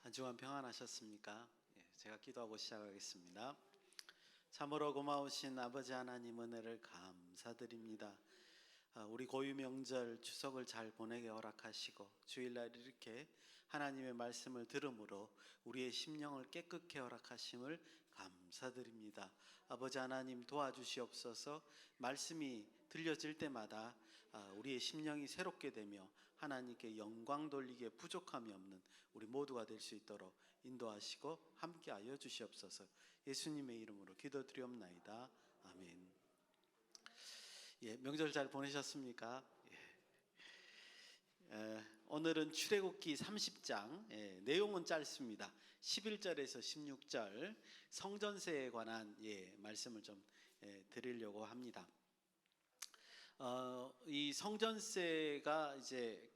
한 주간 평안하셨습니까? 제가 기도하고 시작하겠습니다. 참으로 고마우신 아버지 하나님 은혜를 감사드립니다. 우리 고유 명절 추석을 잘 보내게 허락하시고 주일날 이렇게 하나님의 말씀을 들음으로 우리의 심령을 깨끗게 허락하심을 감사드립니다. 아버지 하나님 도와주시옵소서. 말씀이 들려질 때마다 우리의 심령이 새롭게 되며 하나님께 영광 돌리기에 부족함이 없는 우리 모두가 될 수 있도록 인도하시고 함께하여 주시옵소서. 예수님의 이름으로 기도드리옵나이다. 아멘. 명절 잘 보내셨습니까? 오늘은 출애굽기 30장, 내용은 짧습니다. 11절에서 16절 성전세에 관한 말씀을 좀 드리려고 합니다. 이 성전세가 이제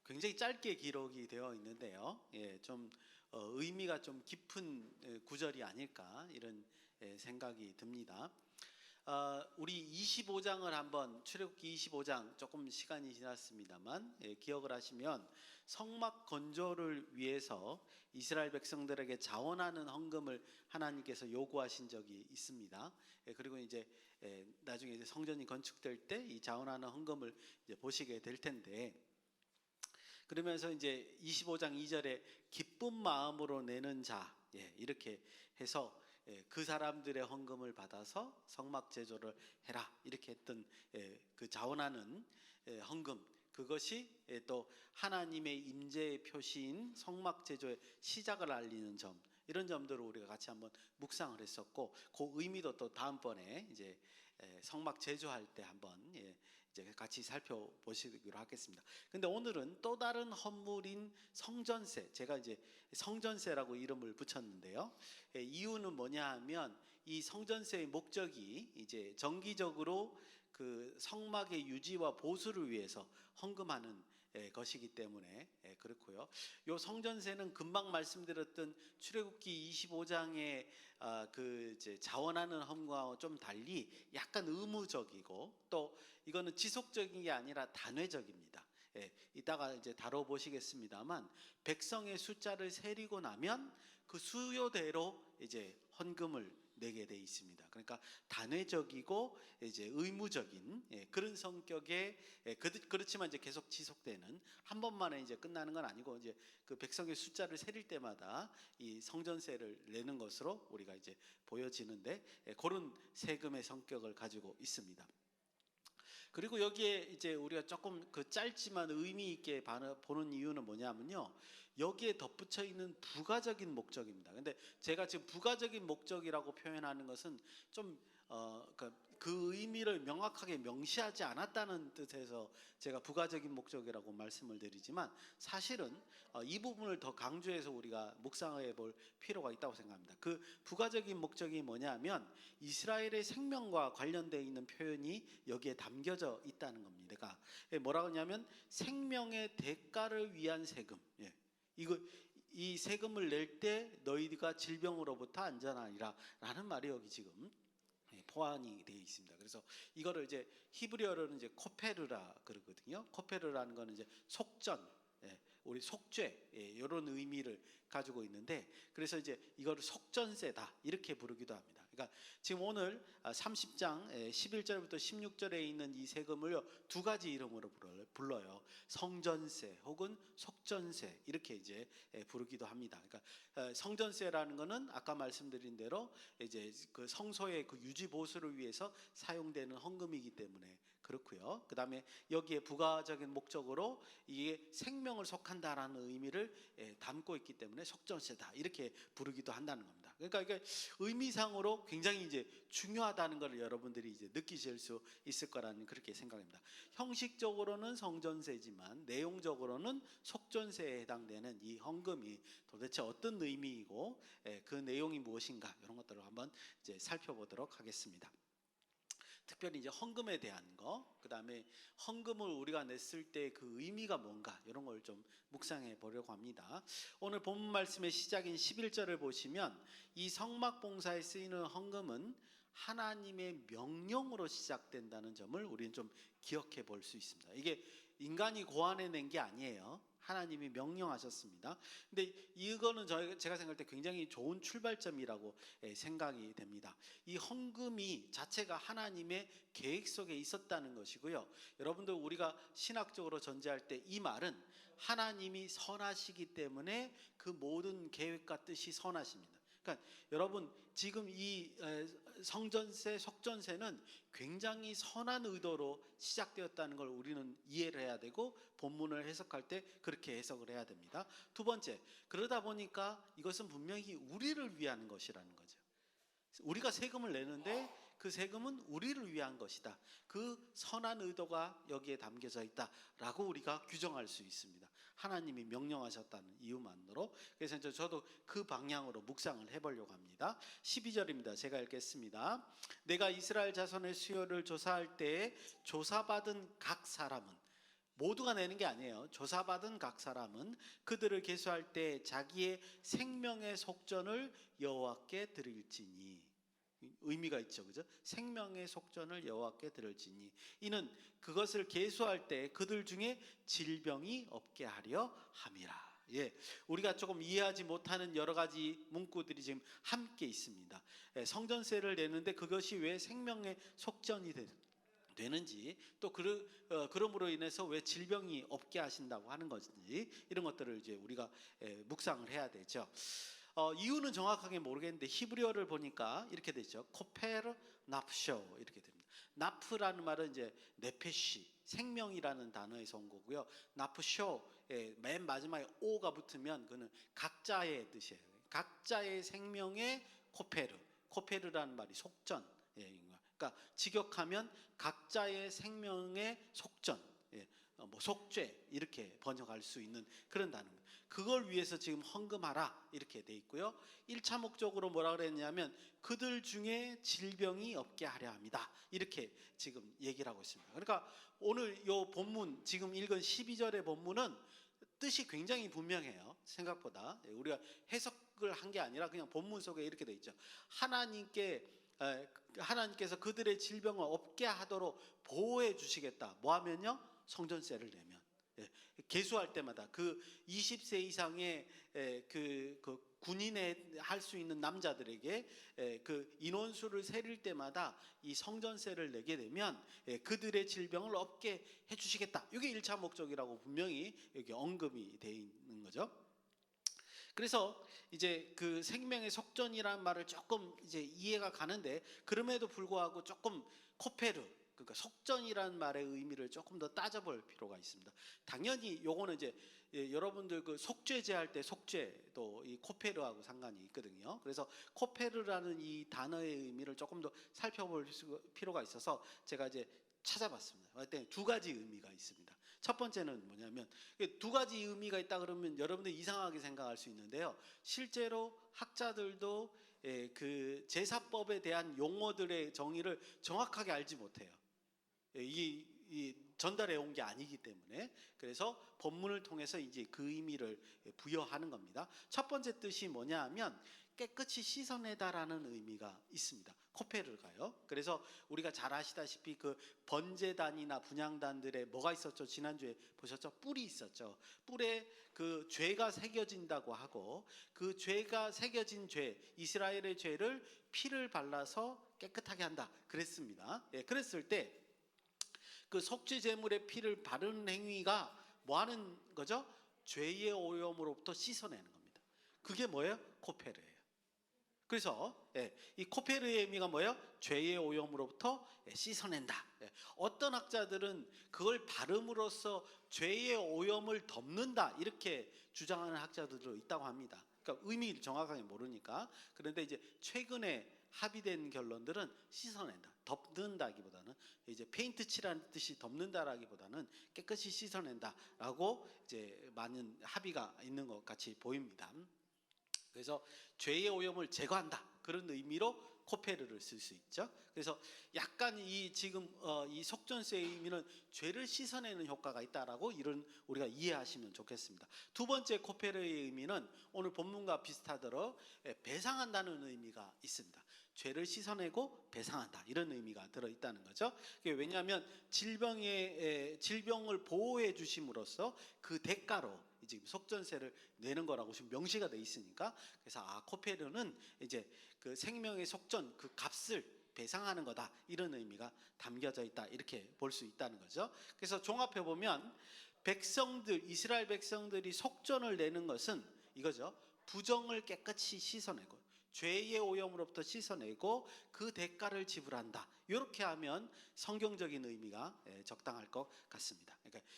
굉장히 짧게 기록이 되어 있는데요. 좀 의미가 좀 깊은 구절이 아닐까 이런 생각이 듭니다. 우리 25장을 한번 출애굽기 25장 조금 시간이 지났습니다만 기억을 하시면 성막 건조를 위해서 이스라엘 백성들에게 자원하는 헌금을 하나님께서 요구하신 적이 있습니다. 그리고 이제 나중에 이제 성전이 건축될 때 이 자원하는 헌금을 이제 보시게 될 텐데, 그러면서 이제 25장 2절에 기쁜 마음으로 내는 자, 이렇게 해서 그 사람들의 헌금을 받아서 성막 제조를 해라 이렇게 했던 그 자원하는 헌금, 그것이 또 하나님의 임재의 표시인 성막 제조의 시작을 알리는 점, 이런 점들을 우리가 같이 한번 묵상을 했었고, 그 의미도 또 다음번에 이제 성막 제조할 때 한번 이제 같이 살펴보시기로 하겠습니다. 근데 오늘은 또 다른 헌물인 성전세, 제가 이제 성전세라고 이름을 붙였는데요. 이유는 뭐냐 하면 이 성전세의 목적이 이제 정기적으로 그 성막의 유지와 보수를 위해서 헌금하는 것이기 때문에 그렇고요. 요 성전세는 금방 말씀드렸던 출애굽기 25장의 그 이제 자원하는 헌금과 좀 달리 약간 의무적이고, 또 이거는 지속적인 게 아니라 단회적입니다. 이따가 이제 다뤄보시겠습니다만, 백성의 숫자를 세리고 나면 그 수요대로 이제 헌금을 내게 돼 있습니다. 그러니까 단회적이고 이제 의무적인 그런 성격의, 그렇지만 이제 계속 지속되는, 한 번만에 이제 끝나는 건 아니고 이제 그 백성의 숫자를 세릴 때마다 이 성전세를 내는 것으로 우리가 이제 보여지는데, 그런 세금의 성격을 가지고 있습니다. 그리고 여기에 이제 우리가 조금 그 짧지만 의미 있게 보는 이유는 뭐냐면요, 여기에 덧붙여 있는 부가적인 목적입니다. 근데 제가 지금 부가적인 목적이라고 표현하는 것은 좀 그 의미를 명확하게 명시하지 않았다는 뜻에서 제가 부가적인 목적이라고 말씀을 드리지만, 사실은 이 부분을 더 강조해서 우리가 묵상해 볼 필요가 있다고 생각합니다. 그 부가적인 목적이 뭐냐면 이스라엘의 생명과 관련되어 있는 표현이 여기에 담겨져 있다는 겁니다. 그러니까 뭐라고 하냐면 생명의 대가를 위한 세금. 이 세금을 낼 때 너희가 질병으로부터 안전하리라 라는 말이 여기 지금 포함이 되어 있습니다. 그래서 이거를 이제 히브리어로는 이제 코페르라 그러거든요. 코페르라는 거는 이제 속전, 우리 속죄, 이런 의미를 가지고 있는데, 그래서 이제 이거를 속전세다 이렇게 부르기도 합니다. 그러니까 지금 오늘 30장 11절부터 16절에 있는 이 세금을 두 가지 이름으로 불러요. 성전세 혹은 속전세 이렇게 이제 부르기도 합니다. 그러니까 성전세라는 거는 아까 말씀드린 대로 이제 그 성소의 그 유지 보수를 위해서 사용되는 헌금이기 때문에 그렇고요. 그다음에 여기에 부가적인 목적으로 이게 생명을 속한다라는 의미를 담고 있기 때문에 속전세다 이렇게 부르기도 한다는 겁니다. 그러니까 이게 의미상으로 굉장히 이제 중요하다는 걸 여러분들이 이제 느끼실 수 있을 거라는 그렇게 생각합니다. 형식적으로는 성전세지만 내용적으로는 속전세에 해당되는 이 헌금이 도대체 어떤 의미이고 그 내용이 무엇인가, 이런 것들을 한번 이제 살펴보도록 하겠습니다. 특별히 이제 헌금에 대한 거, 그 다음에 헌금을 우리가 냈을 때 그 의미가 뭔가, 이런 걸 좀 묵상해 보려고 합니다. 오늘 본문 말씀의 시작인 11절을 보시면 이 성막 봉사에 쓰이는 헌금은 하나님의 명령으로 시작된다는 점을 우리는 좀 기억해 볼 수 있습니다. 이게 인간이 고안해낸 게 아니에요. 하나님이 명령하셨습니다. 근데 이거는 제가 생각할 때 굉장히 좋은 출발점이라고 생각이 됩니다. 이 헌금이 자체가 하나님의 계획 속에 있었다는 것이고요. 여러분들 우리가 신학적으로 전제할 때 이 말은 하나님이 선하시기 때문에 그 모든 계획과 뜻이 선하십니다. 그러니까 여러분 지금 이 성전세, 속전세는 굉장히 선한 의도로 시작되었다는 걸 우리는 이해를 해야 되고 본문을 해석할 때 그렇게 해석을 해야 됩니다. 두 번째, 그러다 보니까 이것은 분명히 우리를 위한 것이라는 거죠. 우리가 세금을 내는데 그 세금은 우리를 위한 것이다. 그 선한 의도가 여기에 담겨져 있다라고 우리가 규정할 수 있습니다. 하나님이 명령하셨다는 이유만으로. 그래서 저도 그 방향으로 묵상을 해보려고 합니다. 12절입니다. 제가 읽겠습니다. 내가 이스라엘 자손의 수요를 조사할 때 조사받은 각 사람은, 모두가 내는 게 아니에요. 조사받은 각 사람은 그들을 계수할 때 자기의 생명의 속전을 여호와께 드릴지니. 의미가 있죠, 그죠? 생명의 속전을 여호와께 드릴지니. 이는 그것을 계수할 때 그들 중에 질병이 없게 하려 함이라. 예, 우리가 조금 이해하지 못하는 여러 가지 문구들이 지금 함께 있습니다. 성전세를 내는데 그것이 왜 생명의 속전이 되는지, 또 그럼으로 인해서 왜 질병이 없게 하신다고 하는 것인지, 이런 것들을 이제 우리가 묵상을 해야 되죠. 이유는 정확하게 모르겠는데 히브리어를 보니까 이렇게 되죠. 코페르 나프쇼 이렇게 됩니다. 나프라는 말은 이제 네페시, 생명이라는 단어에서 온 거고요. 나프쇼, 맨 마지막에 오가 붙으면 그는 각자의 뜻이에요. 각자의 생명의 코페르라는 말이 속전. 그러니까 직역하면 각자의 생명의 속전, 뭐 속죄 이렇게 번역할 수 있는 그런 단어입니다. 그걸 위해서 지금 헌금하라 이렇게 돼 있고요. 1차 목적으로 뭐라 그랬냐면 그들 중에 질병이 없게 하려 합니다. 이렇게 지금 얘기를 하고 있습니다. 그러니까 오늘 이 본문 지금 읽은 12절의 본문은 뜻이 굉장히 분명해요. 생각보다 우리가 해석을 한 게 아니라 그냥 본문 속에 이렇게 돼 있죠. 하나님께서 그들의 질병을 없게 하도록 보호해 주시겠다. 뭐 하면요? 성전세를 내면. 계수할 때마다 그 20세 이상의 그 군인에 할 수 있는 남자들에게 그 인원수를 세릴 때마다 이 성전세를 내게 되면 그들의 질병을 없게 해 주시겠다. 이게 1차 목적이라고 분명히 여기 언급이 되어 있는 거죠. 그래서 이제 그 생명의 속전이라는 말을 조금 이제 이해가 가는데, 그럼에도 불구하고 조금 코페르, 그러니까 속전이라는 말의 의미를 조금 더 따져볼 필요가 있습니다. 당연히 요거는 이제 여러분들 그 속죄제 할 때 속죄도 이 코페르하고 상관이 있거든요. 그래서 코페르라는 이 단어의 의미를 조금 더 살펴볼 필요가 있어서 제가 이제 찾아봤습니다. 그때 두 가지 의미가 있습니다. 첫 번째는 뭐냐면, 두 가지 의미가 있다 그러면 여러분들 이상하게 생각할 수 있는데요. 실제로 학자들도 그 제사법에 대한 용어들의 정의를 정확하게 알지 못해요. 이 전달해 온 게 아니기 때문에. 그래서 본문을 통해서 이제 그 의미를 부여하는 겁니다. 첫 번째 뜻이 뭐냐 하면 깨끗이 씻어내다라는 의미가 있습니다. 코페르가요. 그래서 우리가 잘 아시다시피 그 번제단이나 분향단들에 뭐가 있었죠? 지난주에 보셨죠? 뿔이 있었죠. 뿔에 그 죄가 새겨진다고 하고, 그 죄가 새겨진 죄, 이스라엘의 죄를 피를 발라서 깨끗하게 한다 그랬습니다. 그랬을 때 그 속죄 제물의 피를 바르는 행위가 뭐 하는 거죠? 죄의 오염으로부터 씻어내는 겁니다. 그게 뭐예요? 코페르예요. 그래서 이 코페르의 의미가 뭐예요? 죄의 오염으로부터 씻어낸다. 어떤 학자들은 그걸 바름으로써 죄의 오염을 덮는다 이렇게 주장하는 학자들도 있다고 합니다. 그러니까 의미를 정확하게 모르니까. 그런데 이제 최근에 합의된 결론들은 씻어낸다, 덮는다기보다는, 이제 페인트 칠하는 뜻이 덮는다라기보다는 깨끗이 씻어낸다라고 이제 많은 합의가 있는 것 같이 보입니다. 그래서 죄의 오염을 제거한다 그런 의미로 코페르를 쓸 수 있죠. 그래서 약간 이 지금 이 속전세의 의미는 죄를 씻어내는 효과가 있다라고 이런 우리가 이해하시면 좋겠습니다. 두 번째 코페르의 의미는 오늘 본문과 비슷하도록 배상한다는 의미가 있습니다. 죄를 씻어내고 배상한다 이런 의미가 들어 있다는 거죠. 왜냐하면 질병을 보호해 주심으로써 그 대가로 지금 속전세를 내는 거라고 지금 명시가 돼 있으니까, 그래서 코페르는 이제 그 생명의 속전 그 값을 배상하는 거다, 이런 의미가 담겨져 있다, 이렇게 볼 수 있다는 거죠. 그래서 종합해 보면 이스라엘 백성들이 속전을 내는 것은 이거죠. 부정을 깨끗이 씻어내고 죄의 오염으로부터 씻어내고 그 대가를 지불한다. 이렇게 하면 성경적인 의미가 적당할 것 같습니다. 그러니까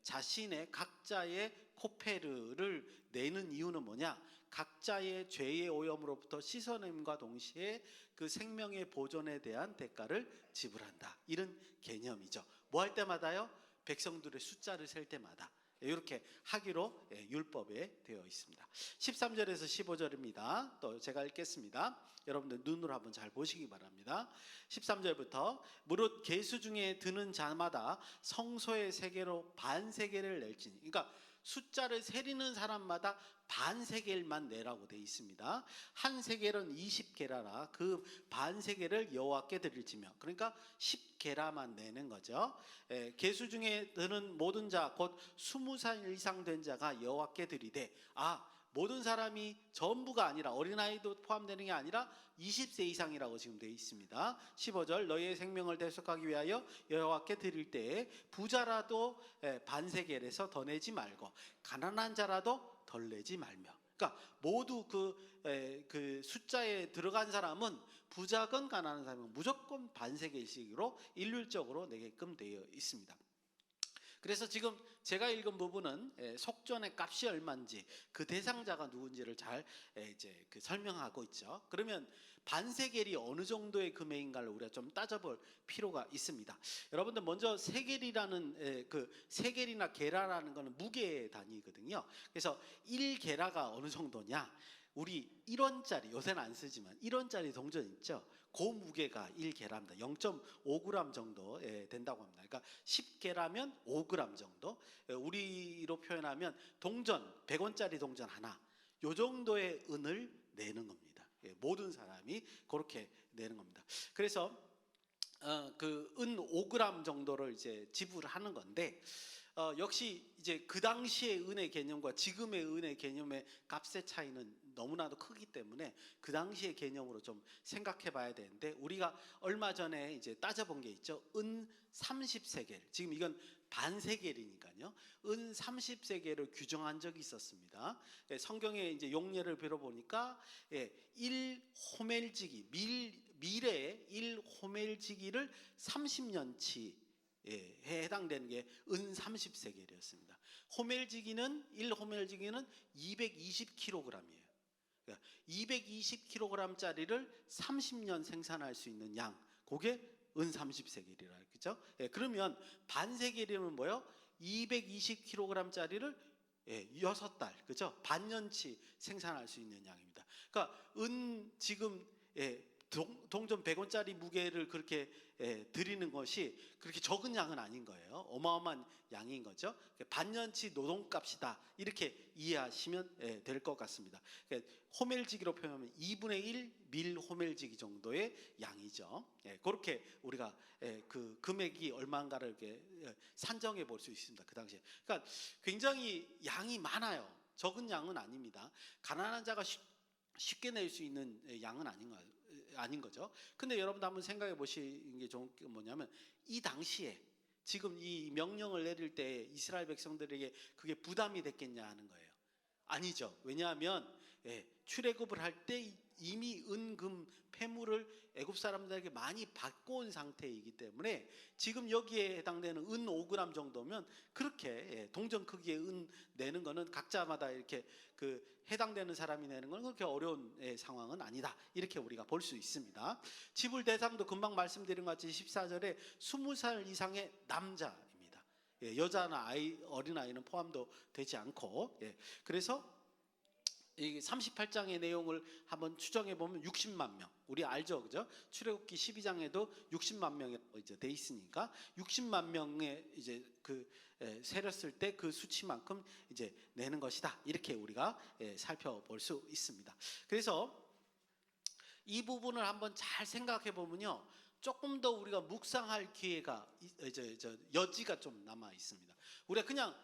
자신의 각자의 코페르를 내는 이유는 뭐냐? 각자의 죄의 오염으로부터 씻어냄과 동시에 그 생명의 보존에 대한 대가를 지불한다, 이런 개념이죠. 뭐 할 때마다요? 백성들의 숫자를 셀 때마다 이렇게 하기로 율법에 되어 있습니다. 13절에서 15절입니다. 또 제가 읽겠습니다. 여러분들 눈으로 한번 잘 보시기 바랍니다. 13절부터 무릇 계수 중에 드는 자마다 성소의 세계로 반세계를 낼지니, 그러니까 숫자를 세리는 사람마다 반세겔만 내라고 되어 있습니다. 한 세겔은 20게라라 그 반세겔을 여호와께 드릴지며, 그러니까 10게라만 내는 거죠. 계수 중에 드는 모든 자 곧 20살 이상 된 자가 여호와께 드리되, 모든 사람이 전부가 아니라 어린아이도 포함되는 게 아니라 20세 이상이라고 지금 되어 있습니다. 15절 너희의 생명을 대속하기 위하여 여호와께 드릴 때에 부자라도 반세겔에서 더 내지 말고 가난한 자라도 덜 내지 말며, 그러니까 모두 그 숫자에 들어간 사람은 부자건 가난한 사람은 무조건 반세겔씩으로 일률적으로 내게끔 되어 있습니다. 그래서 지금 제가 읽은 부분은 속전의 값이 얼마인지 그 대상자가 누군지를 잘 이제 설명하고 있죠. 그러면 반세겔이 어느 정도의 금액인가를 우리가 좀 따져볼 필요가 있습니다. 여러분들 먼저 세겔이라는 그 세겔이나 게라라는 것은 무게 단위거든요. 그래서 1게라가 어느 정도냐? 우리 1원짜리, 요새는 안 쓰지만 1원짜리 동전 있죠? 그 무게가 1게라입니다. 0.5g 정도 된다고 합니다. 그러니까 10게라면 5g 정도. 우리로 표현하면 동전, 100원짜리 동전 하나, 요 정도의 은을 내는 겁니다. 모든 사람이 그렇게 내는 겁니다. 그래서 그 은 5g 정도를 이제 지불하는 건데, 역시 이제 그 당시의 은의 개념과 지금의 은의 개념의 값의 차이는 너무나도 크기 때문에 그 당시의 개념으로 좀 생각해 봐야 되는데, 우리가 얼마 전에 이제 따져본 게 있죠. 은 30세겔, 지금 이건 반세겔이니까요. 은 30세겔을 규정한 적이 있었습니다. 성경에 이제 용례를 빌어보니까 1호멜지기, 밀의 1호멜지기를 30년치 해당되는 게 은 30세겔이었습니다. 호멜지기는 1호멜지기는 220kg이에요. 그러니까 220kg짜리를 30년 생산할 수 있는 양, 그게 은 30세겔이라 그죠? 그러면 반세겔이면 뭐요? 220kg짜리를 6달, 그죠? 반년치 생산할 수 있는 양입니다. 그러니까 은 지금 동전 100원짜리 무게를 그렇게 드리는 것이 그렇게 적은 양은 아닌 거예요. 어마어마한 양인 거죠. 반년치 노동값이다, 이렇게 이해하시면 될 것 같습니다. 호멜지기로 표현하면 2분의 1 밀 호멜지기 정도의 양이죠. 그렇게 우리가 그 금액이 얼마인가를 이렇게 산정해 볼 수 있습니다. 그 당시에. 그러니까 굉장히 양이 많아요. 적은 양은 아닙니다. 가난한 자가 쉽게 낼 수 있는 양은 아닌 거죠. 근데 여러분도 한번 생각해 보시는 게 좋은 게 뭐냐면, 이 당시에 지금 이 명령을 내릴 때 이스라엘 백성들에게 그게 부담이 됐겠냐 하는 거예요. 아니죠. 왜냐하면 출애굽을 할 때 이미 은금 폐물을 애굽 사람들에게 많이 받고 온 상태이기 때문에 지금 여기에 해당되는 은 5g 정도면 그렇게 동전 크기의 은 내는 거는 각자마다 이렇게 그 해당되는 사람이 내는 건 그렇게 어려운 상황은 아니다, 이렇게 우리가 볼 수 있습니다. 지불 대상도 금방 말씀드린 것 같이 14절에 20살 이상의 남자입니다. 여자나 어린아이는 포함도 되지 않고, 그래서 이 38장의 내용을 한번 추정해 보면 60만 명, 우리 알죠, 그죠? 출애굽기 12장에도 60만 명이 이제 돼 있으니까 60만 명의 이제 그 세렸을 때 그 수치만큼 이제 내는 것이다, 이렇게 우리가 살펴볼 수 있습니다. 그래서 이 부분을 한번 잘 생각해 보면요, 조금 더 우리가 묵상할 기회가 여지가 좀 남아 있습니다. 우리가 그냥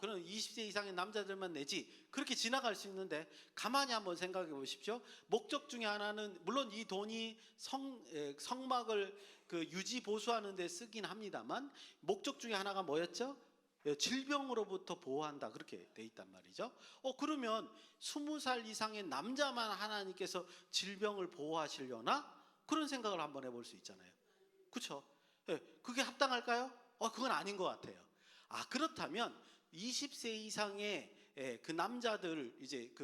그럼 20세 이상의 남자들만 내지 그렇게 지나갈 수 있는데, 가만히 한번 생각해 보십시오. 목적 중에 하나는 물론 이 돈이 성막을 유지 보수하는 데 쓰긴 합니다만, 목적 중에 하나가 뭐였죠? 질병으로부터 보호한다, 그렇게 돼 있단 말이죠. 그러면 20살 이상의 남자만 하나님께서 질병을 보호하시려나? 그런 생각을 한번 해볼 수 있잖아요. 그렇죠? 그게 합당할까요? 그건 아닌 것 같아요. 그렇다면 20세 이상의 그 남자들, 이제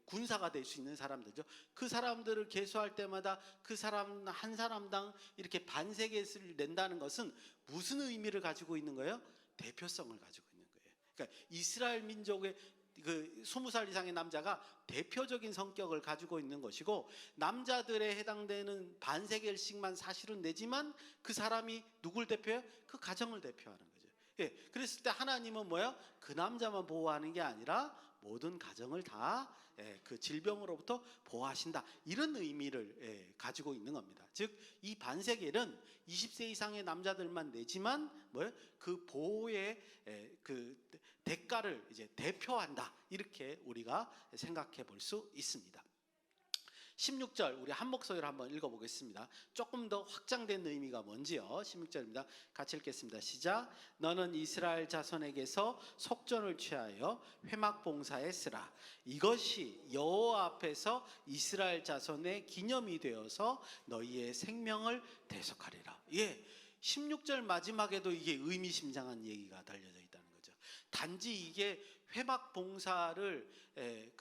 군사가 될 수 있는 사람들죠. 그 사람들을 계수할 때마다 그 사람 한 사람당 이렇게 반세겔을 낸다는 것은 무슨 의미를 가지고 있는 거예요? 대표성을 가지고 있는 거예요. 그러니까 이스라엘 민족의 20살 이상의 남자가 대표적인 성격을 가지고 있는 것이고, 남자들에 해당되는 반세겔씩만 사실은 내지만 그 사람이 누굴 대표해요? 그 가정을 대표하는 거죠. 그랬을 때 하나님은 뭐야? 그 남자만 보호하는 게 아니라 모든 가정을 다 그 질병으로부터 보호하신다, 이런 의미를 가지고 있는 겁니다. 즉 이 반세겔은 20세 이상의 남자들만 내지만 뭐예요? 그 보호의 그 대가를 이제 대표한다, 이렇게 우리가 생각해 볼 수 있습니다. 16절 우리 한 목소리로 한번 읽어보겠습니다. 조금 더 확장된 의미가 뭔지요. 16절입니다. 같이 읽겠습니다. 시작. 너는 이스라엘 자손에게서 속전을 취하여 회막 봉사에 쓰라. 이것이 여호와 앞에서 이스라엘 자손의 기념이 되어서 너희의 생명을 대속하리라. 16절 마지막에도 이게 의미심장한 얘기가 달려져 있다는 거죠. 단지 이게 회막 봉사를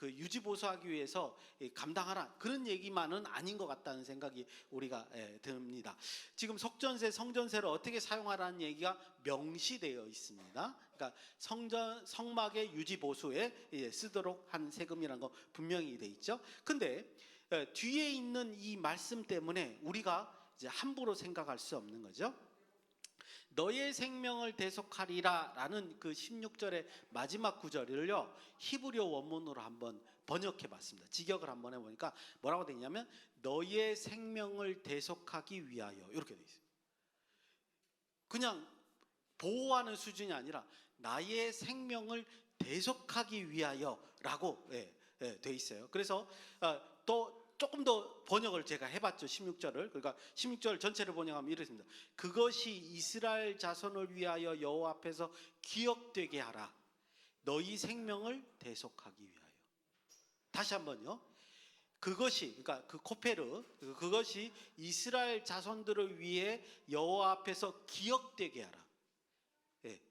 유지보수하기 위해서 감당하라, 그런 얘기만은 아닌 것 같다는 생각이 우리가 듭니다. 지금 속전세, 성전세를 어떻게 사용하라는 얘기가 명시되어 있습니다. 그러니까 성막의 유지보수에 쓰도록 한 세금이라는 거 분명히 돼 있죠. 근데 뒤에 있는 이 말씀 때문에 우리가 이제 함부로 생각할 수 없는 거죠. 너의 생명을 대속하리라 라는 그 16절의 마지막 구절을요, 히브리어 원문으로 한번 번역해 봤습니다. 직역을 한번 해보니까 뭐라고 되어 있냐면, 너의 생명을 대속하기 위하여, 이렇게 되어 있어요. 그냥 보호하는 수준이 아니라 나의 생명을 대속하기 위하여 라고 되어 있어요. 그래서 또 조금 더 번역을 제가 해봤죠. 16절을. 그러니까 16절 전체를 번역하면 이렇습니다. 그것이 이스라엘 자손을 위하여 여호와 앞에서 기억되게 하라. 너희 생명을 대속하기 위하여. 다시 한번요. 그것이, 그러니까 그 코페르, 그것이 이스라엘 자손들을 위해 여호와 앞에서 기억되게 하라.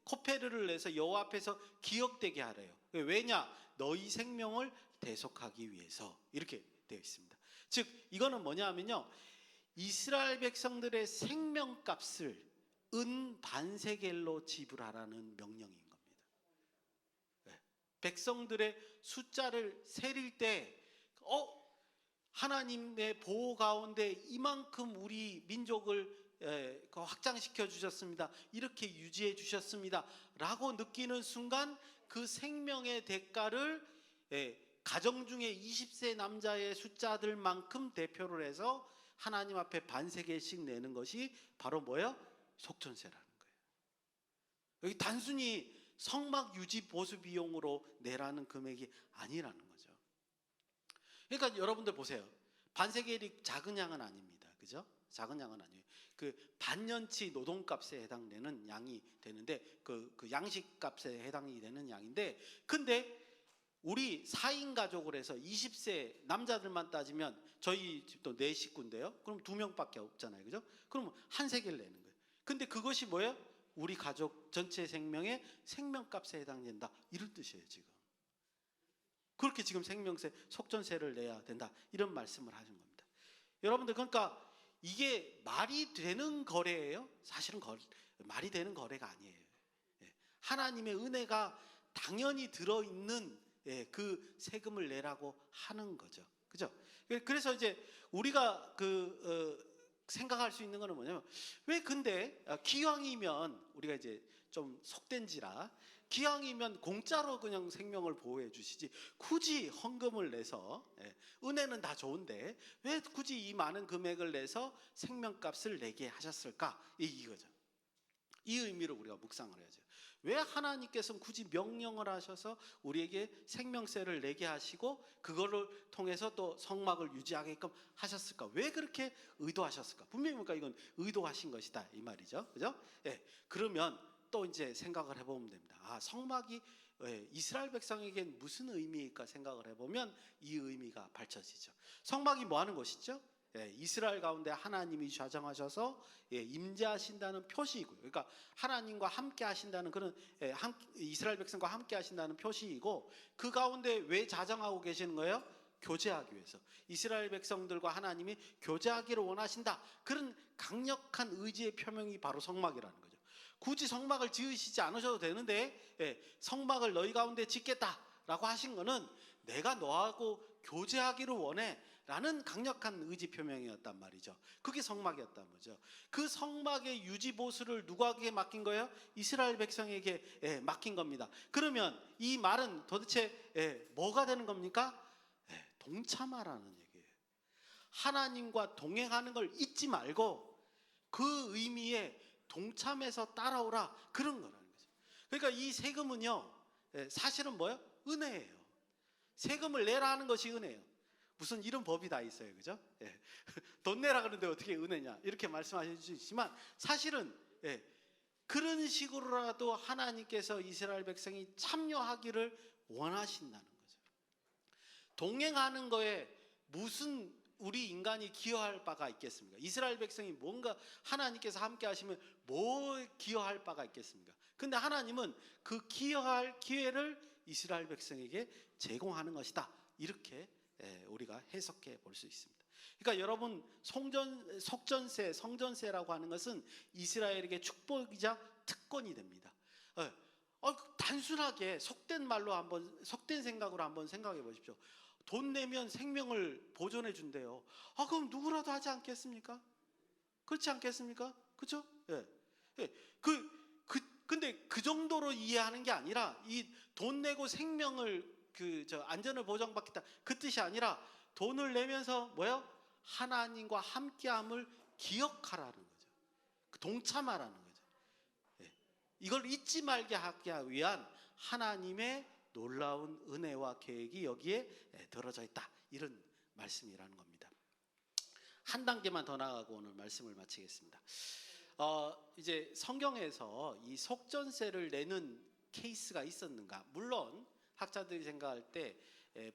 코페르를 내서 여호와 앞에서 기억되게 하래요. 왜냐? 너희 생명을 대속하기 위해서, 이렇게 되어 있습니다. 즉 이거는 뭐냐면요, 이스라엘 백성들의 생명값을 은 반세겔로 지불하라는 명령인 겁니다. 백성들의 숫자를 세릴 때 하나님의 보호 가운데 이만큼 우리 민족을 확장시켜 주셨습니다, 이렇게 유지해 주셨습니다 라고 느끼는 순간, 그 생명의 대가를 가정 중에 20세 남자의 숫자들만큼 대표를 해서 하나님 앞에 반세겔씩 내는 것이 바로 뭐예요? 속전세라는 거예요. 여기 단순히 성막 유지 보수 비용으로 내라는 금액이 아니라는 거죠. 그러니까 여러분들 보세요. 반세겔이 작은 양은 아닙니다. 그죠? 작은 양은 아니에요. 그 반년치 노동값에 해당되는 양이 되는데, 그 양식값에 해당이 되는 양인데, 근데 우리 4인 가족을 해서 20세 남자들만 따지면 저희 집도 4식구인데요. 그럼 2명밖에 없잖아요. 그죠? 그럼 한 세겔 내는 거예요. 근데 그것이 뭐예요? 우리 가족 전체 생명의 생명값에 해당된다, 이런 뜻이에요. 지금 그렇게 지금 생명세, 속전세를 내야 된다, 이런 말씀을 하신 겁니다. 여러분들, 그러니까 이게 말이 되는 거래예요? 사실은 말이 되는 거래가 아니에요. 하나님의 은혜가 당연히 들어있는 그 세금을 내라고 하는 거죠. 그죠? 그래서 이제 우리가 생각할 수 있는 거는 뭐냐면, 왜 근데 기왕이면 우리가 이제 좀 속된지라 기왕이면 공짜로 그냥 생명을 보호해 주시지 굳이 헌금을 내서, 은혜는 다 좋은데 왜 굳이 이 많은 금액을 내서 생명값을 내게 하셨을까? 이거죠. 이 의미로 우리가 묵상을 해야죠. 왜 하나님께서는 굳이 명령을 하셔서 우리에게 생명세를 내게 하시고 그거를 통해서 또 성막을 유지하게끔 하셨을까? 왜 그렇게 의도하셨을까? 분명히 뭔가 이건 의도하신 것이다 이 말이죠. 그죠? 그러면 또 이제 생각을 해보면 됩니다. 성막이 이스라엘 백성에겐 무슨 의미일까 생각을 해보면 이 의미가 밝혀지죠. 성막이 뭐 하는 것이죠? 이스라엘 가운데 하나님이 좌정하셔서 임재하신다는 표시이고요. 그러니까 하나님과 함께 하신다는 그런 이스라엘 백성과 함께 하신다는 표시이고, 그 가운데 왜 좌정하고 계시는 거예요? 교제하기 위해서. 이스라엘 백성들과 하나님이 교제하기를 원하신다. 그런 강력한 의지의 표명이 바로 성막이라는 거죠. 굳이 성막을 지으시지 않으셔도 되는데 성막을 너희 가운데 짓겠다라고 하신 거는 내가 너하고 교제하기를 원해 라는 강력한 의지 표명이었단 말이죠. 그게 성막이었단 말이죠. 그 성막의 유지 보수를 누구에게 맡긴 거예요? 이스라엘 백성에게 맡긴 겁니다. 그러면 이 말은 도대체 뭐가 되는 겁니까? 동참하라는 얘기예요. 하나님과 동행하는 걸 잊지 말고 그 의미에 동참해서 따라오라, 그런 거라는 거죠. 그러니까 이 세금은요, 사실은 뭐예요? 은혜예요. 세금을 내라 하는 것이 은혜예요. 무슨 이런 법이 다 있어요, 그죠? 돈 내라 그러는데 어떻게 은혜냐 이렇게 말씀하실 수 있지만 사실은 그런 식으로라도 하나님께서 이스라엘 백성이 참여하기를 원하신다는 거죠. 동행하는 거에 무슨 우리 인간이 기여할 바가 있겠습니까? 이스라엘 백성이 뭔가 하나님께서 함께 하시면 뭐 기여할 바가 있겠습니까? 근데 하나님은 그 기여할 기회를 이스라엘 백성에게 제공하는 것이다, 이렇게 우리가 해석해 볼 수 있습니다. 그러니까 여러분, 속전세, 성전세라고 하는 것은 이스라엘에게 축복이자 특권이 됩니다. 단순하게 속된 말로 속된 생각으로 한번 생각해 보십시오. 돈 내면 생명을 보존해 준대요. 그럼 누구라도 하지 않겠습니까? 그렇지 않겠습니까? 그렇죠? 근데 그 정도로 이해하는 게 아니라 이 돈 내고 생명을 안전을 보장받겠다 그 뜻이 아니라 돈을 내면서 뭐요? 하나님과 함께함을 기억하라는 거죠. 동참하라는 거죠. 이걸 잊지 말게 하기 위한 하나님의 놀라운 은혜와 계획이 여기에 들어져 있다, 이런 말씀이라는 겁니다. 한 단계만 더 나아가고 오늘 말씀을 마치겠습니다. 이제 성경에서 이 속전세를 내는 케이스가 있었는가? 물론 학자들이 생각할 때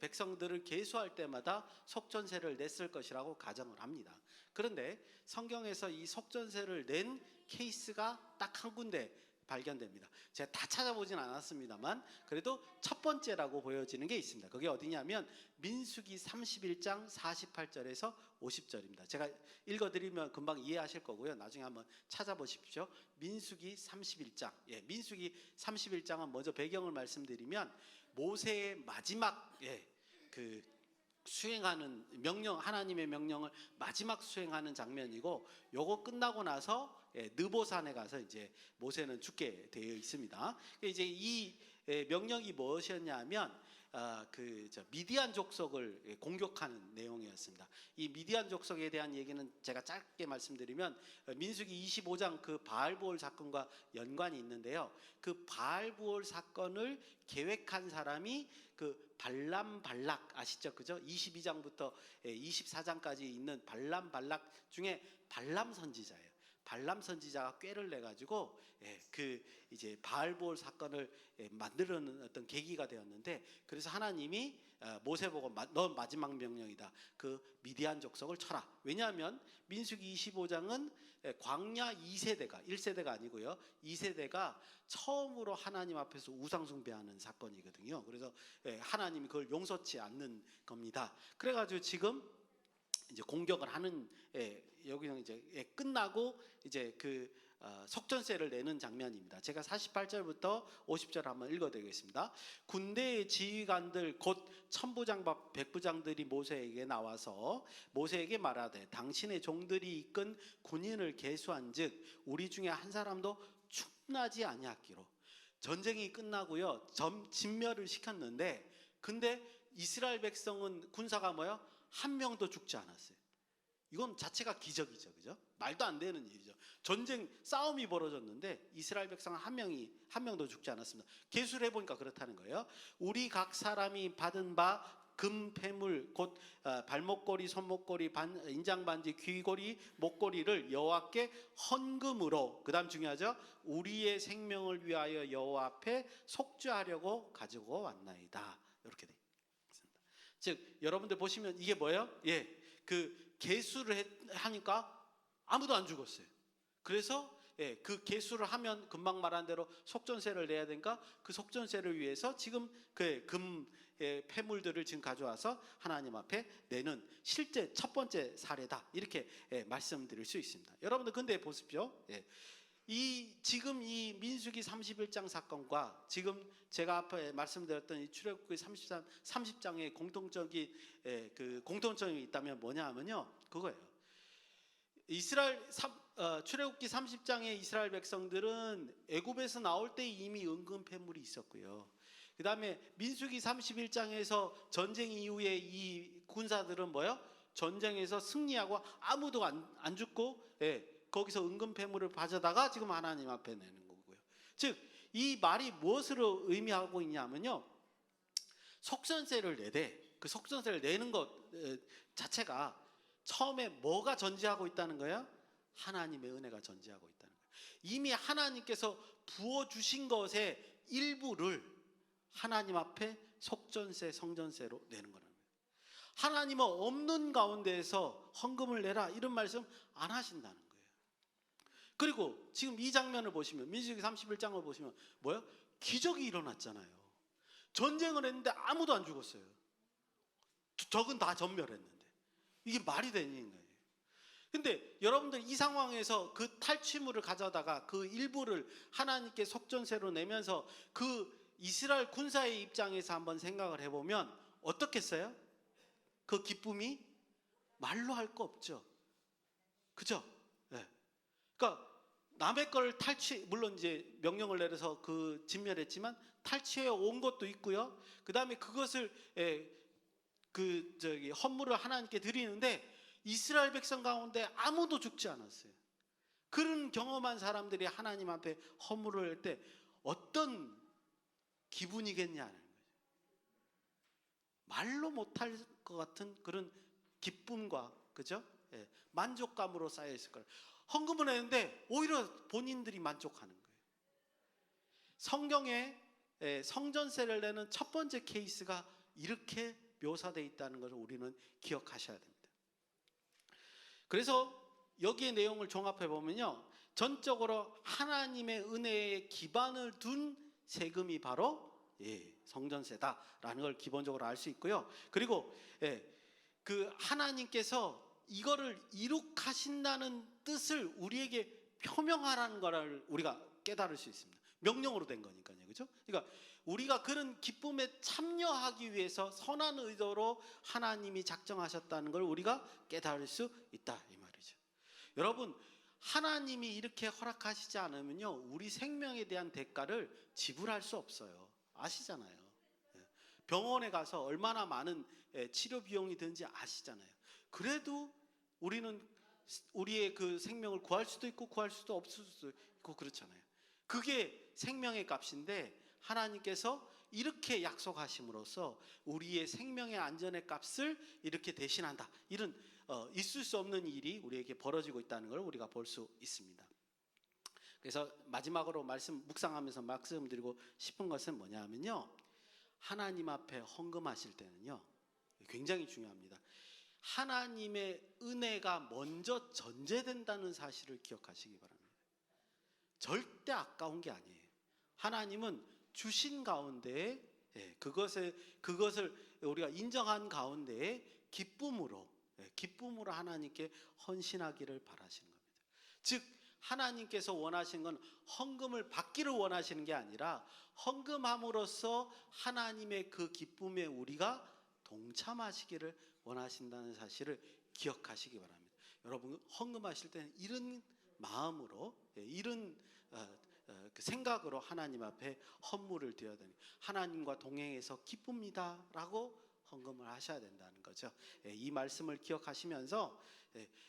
백성들을 계수할 때마다 속전세를 냈을 것이라고 가정을 합니다. 그런데 성경에서 이 속전세를 낸 케이스가 딱 한 군데 발견됩니다. 제가 다 찾아보진 않았습니다만 그래도 첫 번째라고 보여지는 게 있습니다. 그게 어디냐면 민수기 31장 48절에서 50절입니다. 제가 읽어드리면 금방 이해하실 거고요. 나중에 한번 찾아보십시오. 민수기 31장. 민수기 31장은 먼저 배경을 말씀드리면 모세의 마지막 수행하는 명령, 하나님의 명령을 마지막 수행하는 장면이고, 요거 끝나고 나서 느보산에 가서 이제 모세는 죽게 되어 있습니다. 이제 이 명령이 무엇이었냐면 미디안 족속을 공격하는 내용이었습니다. 이 미디안 족속에 대한 얘기는 제가 짧게 말씀드리면 민수기 25장 그 바알보올 사건과 연관이 있는데요. 그 바알보올 사건을 계획한 사람이 그 발람 발락 아시죠? 그죠? 22장부터 24장까지 있는 발람 발락 중에 발람 선지자예요. 발람 선지자가 꾀를 내 가지고 이제 바알보올 사건을 만들어는 어떤 계기가 되었는데, 그래서 하나님이 모세 보고 너 마지막 명령이다. 그 미디안 족속을 쳐라. 왜냐하면 민수기 25장은 광야 2세대가 1세대가 아니고요. 2세대가 처음으로 하나님 앞에서 우상 숭배하는 사건이거든요. 그래서 하나님이 그걸 용서치 않는 겁니다. 그래가지고 지금 이제 공격을 하는 여기는 이제 끝나고 이제 속전세를 내는 장면입니다. 제가 48절부터 50절 한번 읽어드리겠습니다. 군대의 지휘관들 곧 천부장과 백부장들이 모세에게 나와서 모세에게 말하되 당신의 종들이 이끈 군인을 계수한즉 우리 중에 한 사람도 충분하지 아니하기로 전쟁이 끝나고요. 진멸을 시켰는데, 근데 이스라엘 백성은 군사가 뭐요? 한 명도 죽지 않았어요. 이건 자체가 기적이죠, 그죠? 말도 안 되는 일이죠. 전쟁 싸움이 벌어졌는데 이스라엘 백성 한 명도 죽지 않았습니다. 계수를 해보니까 그렇다는 거예요. 우리 각 사람이 받은 바 금 패물 곧 발목걸이, 손목걸이, 인장 반지, 귀걸이, 목걸이를 여호와께 헌금으로, 그다음 중요하죠. 우리의 생명을 위하여 여호와 앞에 속죄하려고 가지고 왔나이다. 이렇게 돼 있습니다. 즉 여러분들 보시면 이게 뭐예요? 예, 그 계수를 하니까 아무도 안 죽었어요. 그래서 그 계수를 하면 금방 말한 대로 속전세를 내야 되니까 그 속전세를 위해서 지금 금 폐물들을 지금 가져와서 하나님 앞에 내는 실제 첫 번째 사례다, 이렇게 말씀드릴 수 있습니다. 여러분들 근데 보십시오. 지금 이 민수기 31장 사건과 지금 제가 앞에 말씀드렸던 이 출애굽기 30장의 공통적인 그 공통점이 있다면 뭐냐 하면요, 그거예요. 출애굽기 30장의 이스라엘 백성들은 애굽에서 나올 때 이미 은금 폐물이 있었고요. 그 다음에 민수기 31장에서 전쟁 이후에 이 군사들은 뭐요? 전쟁에서 승리하고 아무도 안 죽고 거기서 은금 폐물을 가져다가 지금 하나님 앞에 내는 거고요. 즉 이 말이 무엇으로 의미하고 있냐면요, 속전세를 내되 그 속전세를 내는 것 자체가 처음에 뭐가 전제하고 있다는 거예요? 하나님의 은혜가 전제하고 있다는 거예요. 이미 하나님께서 부어주신 것의 일부를 하나님 앞에 속전세, 성전세로 내는 거라는 거예요. 하나님은 없는 가운데에서 헌금을 내라 이런 말씀 안 하신다는 거예요. 그리고 지금 이 장면을 보시면, 민수기 31장을 보시면 뭐예요? 기적이 일어났잖아요. 전쟁을 했는데 아무도 안 죽었어요. 적은 다 전멸했는데 이게 말이 되는 거예요. 근데 여러분들 이 상황에서 그 탈취물을 가져다가 그 일부를 하나님께 속전세로 내면서 그 이스라엘 군사의 입장에서 한번 생각을 해보면 어떻겠어요? 그 기쁨이 말로 할 거 없죠. 그죠? 네. 그러니까 남의 걸 물론 이제 명령을 내려서 그 진멸했지만 탈취해 온 것도 있고요. 그 다음에 그것을 헌물을 하나님께 드리는데 이스라엘 백성 가운데 아무도 죽지 않았어요. 그런 경험한 사람들이 하나님 앞에 헌물을 할 때 어떤 기분이겠냐는 거죠. 말로 못할 것 같은 그런 기쁨과, 그죠? 만족감으로 쌓여 있을 거예요. 헌금을 했는데 오히려 본인들이 만족하는 거예요. 성경에 성전세를 내는 첫 번째 케이스가 이렇게 묘사되어 있다는 것을 우리는 기억하셔야 됩니다. 그래서 여기의 내용을 종합해 보면요, 전적으로 하나님의 은혜에 기반을 둔 세금이 바로 성전세다라는 걸 기본적으로 알 수 있고요. 그리고 그 하나님께서 이거를 이룩하신다는 뜻을 우리에게 표명하라는 것을 우리가 깨달을 수 있습니다. 명령으로 된 거니까요, 그렇죠? 그러니까 우리가 그런 기쁨에 참여하기 위해서 선한 의도로 하나님이 작정하셨다는 걸 우리가 깨달을 수 있다, 이 말이죠. 여러분, 하나님이 이렇게 허락하시지 않으면요, 우리 생명에 대한 대가를 지불할 수 없어요. 아시잖아요. 병원에 가서 얼마나 많은 치료 비용이 드는지 아시잖아요. 그래도 우리는 우리의 그 생명을 구할 수도 있고 구할 수도 없을 수도 있고 그렇잖아요. 그게 생명의 값인데 하나님께서 이렇게 약속하심으로써 우리의 생명의 안전의 값을 이렇게 대신한다, 이런 있을 수 없는 일이 우리에게 벌어지고 있다는 걸 우리가 볼 수 있습니다. 그래서 마지막으로 묵상하면서 말씀드리고 싶은 것은 뭐냐 하면요, 하나님 앞에 헌금하실 때는요 굉장히 중요합니다. 하나님의 은혜가 먼저 전제된다는 사실을 기억하시기 바랍니다. 절대 아까운 게 아니에요. 하나님은 주신 가운데에 그것을 우리가 인정한 가운데에 기쁨으로 하나님께 헌신하기를 바라시는 겁니다. 즉 하나님께서 원하시는 건 헌금을 받기를 원하시는 게 아니라 헌금함으로써 하나님의 그 기쁨에 우리가 동참하시기를 원하신다는 사실을 기억하시기 바랍니다. 여러분 헌금하실 때는 이런 마음으로, 이런 그 생각으로 하나님 앞에 헌물을 드려야 되는, 하나님과 동행해서 기쁩니다라고 헌금을 하셔야 된다는 거죠. 이 말씀을 기억하시면서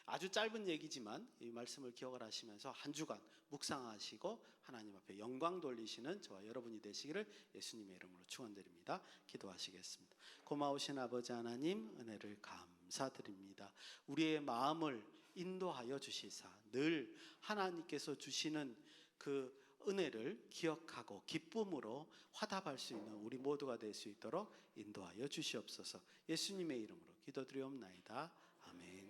아주 짧은 얘기지만 이 말씀을 기억을 하시면서 한 주간 묵상하시고 하나님 앞에 영광 돌리시는 저와 여러분이 되시기를 예수님의 이름으로 축원드립니다. 기도하시겠습니다. 고마우신 아버지 하나님, 은혜를 감사드립니다. 우리의 마음을 인도하여 주시사 늘 하나님께서 주시는 그 은혜를 기억하고 기쁨으로 화답할 수 있는 우리 모두가 될 수 있도록 인도하여 주시옵소서. 예수님의 이름으로 기도드리옵나이다. 아멘.